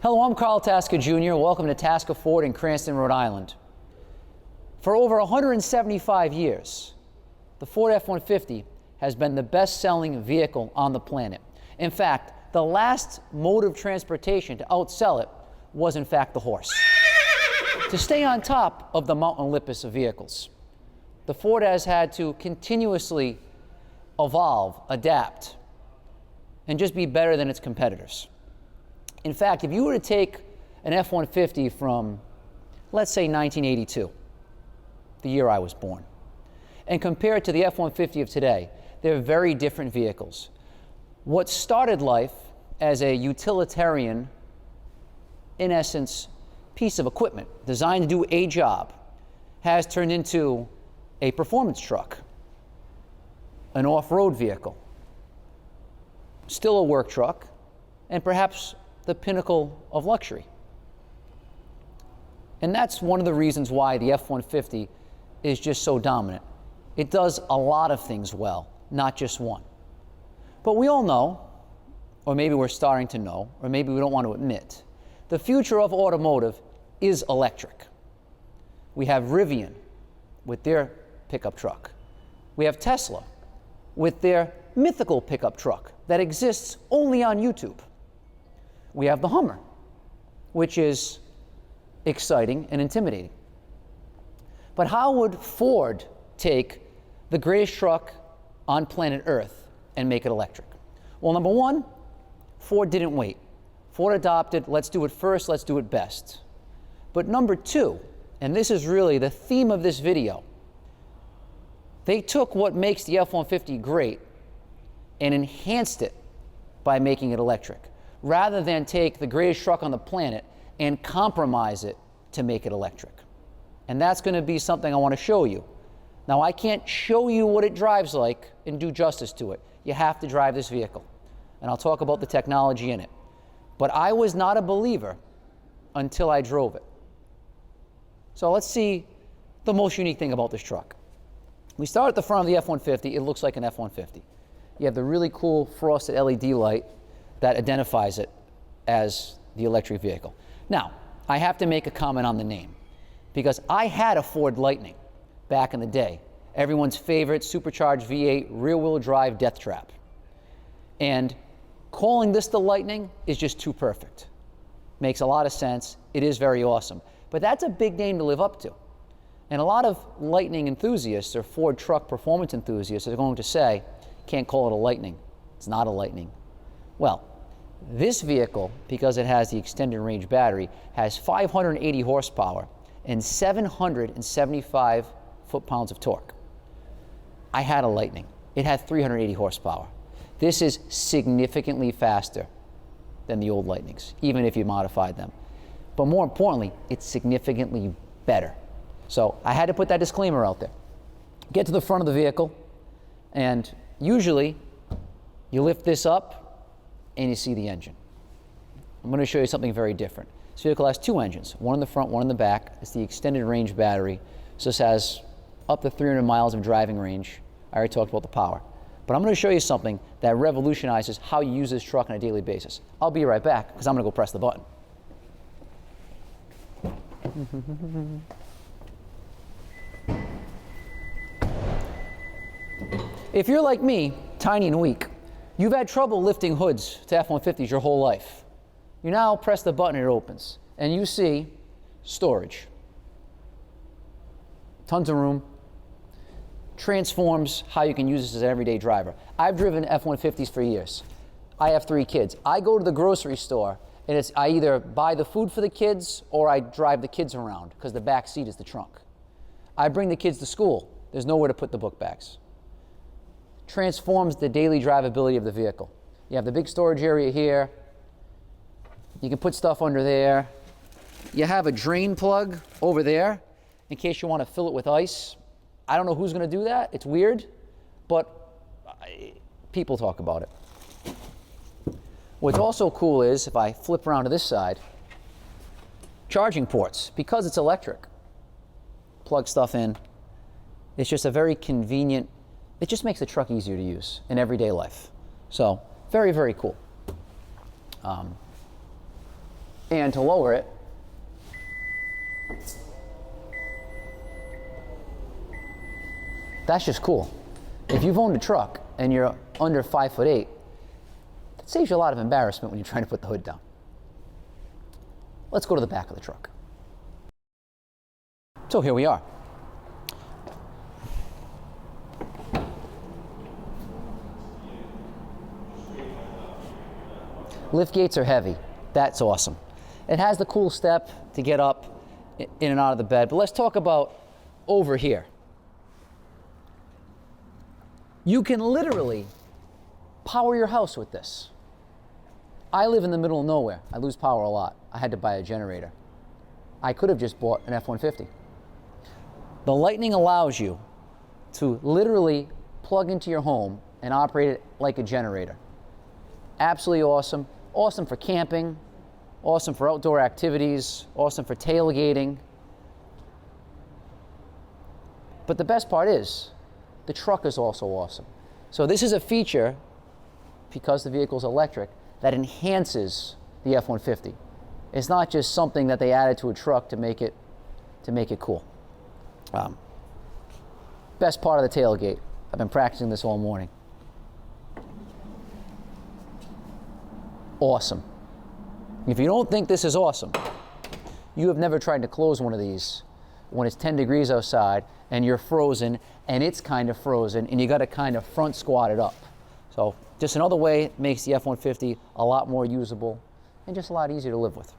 Hello, I'm Carl Tasca Jr. Welcome to Tasca Ford in Cranston, Rhode Island. For over 175 years, the Ford F-150 has been the best-selling vehicle on the planet. In fact, the last mode of transportation to outsell it was, in fact, the horse. To stay on top of the Mount Olympus of vehicles, the Ford has had to continuously evolve, adapt, and just be better than its competitors. In fact, if you were to take an F-150 from, let's say, 1982, the year I was born, and compare it to the F-150 of today, they're very different vehicles. What started life as a utilitarian, in essence, piece of equipment designed to do a job has turned into a performance truck, an off-road vehicle, still a work truck, and perhaps the pinnacle of luxury. And that's one of the reasons why the F-150 is just so dominant. It does a lot of things well, not just one. But we all know, or maybe we're starting to know, or maybe we don't want to admit, the future of automotive is electric. We have Rivian with their pickup truck. We have Tesla with their mythical pickup truck that exists only on YouTube. We have the Hummer, which is exciting and intimidating. But how would Ford take the greatest truck on planet Earth and make it electric? Well, number one, Ford didn't wait. Ford adopted, let's do it first, let's do it best. But number two, and this is really the theme of this video, they took what makes the F-150 great and enhanced it by making it electric, rather than take the greatest truck on the planet and compromise it to make it electric. And that's going to be something I want to show you. Now, I can't show you what it drives like and do justice to it. You have to drive this vehicle. And I'll talk about the technology in it. But I was not a believer until I drove it. So let's see the most unique thing about this truck. We start at the front of the F-150. It looks like an F-150. You have the really cool frosted LED light that identifies it as the electric vehicle. Now, I have to make a comment on the name, because I had a Ford Lightning back in the day, everyone's favorite supercharged V8 rear-wheel drive death trap. And calling this the Lightning is just too perfect. Makes a lot of sense. It is very awesome. But that's a big name to live up to. And a lot of Lightning enthusiasts or Ford truck performance enthusiasts are going to say, can't call it a Lightning. It's not a Lightning. Well, this vehicle, because it has the extended range battery, has 580 horsepower and 775 foot-pounds of torque. I had a Lightning. It had 380 horsepower. This is significantly faster than the old Lightnings, even if you modified them. But more importantly, it's significantly better. So I had to put that disclaimer out there. Get to the front of the vehicle, and usually you lift this up and you see the engine. I'm going to show you something very different. This vehicle has two engines, one in the front, one in the back. It's the extended range battery. So this has up to 300 miles of driving range. I already talked about the power. But I'm going to show you something that revolutionizes how you use this truck on a daily basis. I'll be right back, because I'm going to go press the button. If you're like me, tiny and weak, you've had trouble lifting hoods to F-150s your whole life. You now press the button and it opens, and you see storage. Tons of room. Transforms how you can use this as an everyday driver. I've driven F-150s for years. I have 3 kids. I go to the grocery store, and I either buy the food for the kids or I drive the kids around, because the back seat is the trunk. I bring the kids to school. There's nowhere to put the book bags. Transforms the daily drivability of the vehicle. You have the big storage area here. You can put stuff under there. You have a drain plug over there in case you want to fill it with ice. I don't know who's going to do that. It's weird, but people talk about it. What's also cool is, if I flip around to this side, charging ports. Because it's electric, plug stuff in. It's just a very convenient, it just makes the truck easier to use in everyday life. So very, very cool. And to lower it, that's just cool. If you've owned a truck and you're under 5'8", that saves you a lot of embarrassment when you're trying to put the hood down. Let's go to the back of the truck. So here we are. Lift gates are heavy. That's awesome. It has the cool step to get up in and out of the bed. But let's talk about over here. You can literally power your house with this. I live in the middle of nowhere. I lose power a lot. I had to buy a generator. I could have just bought an F-150. The Lightning allows you to literally plug into your home and operate it like a generator. Absolutely awesome. Awesome for camping, awesome for outdoor activities, awesome for tailgating. But the best part is, the truck is also awesome. So this is a feature, because the vehicle's electric, that enhances the F-150. It's not just something that they added to a truck to make it cool. Best part of the tailgate. I've been practicing this all morning. Awesome. If you don't think this is awesome, you have never tried to close one of these when it's 10 degrees outside and you're frozen and it's kind of frozen and you got to kind of front squat it up. So just another way it makes the F-150 a lot more usable and just a lot easier to live with.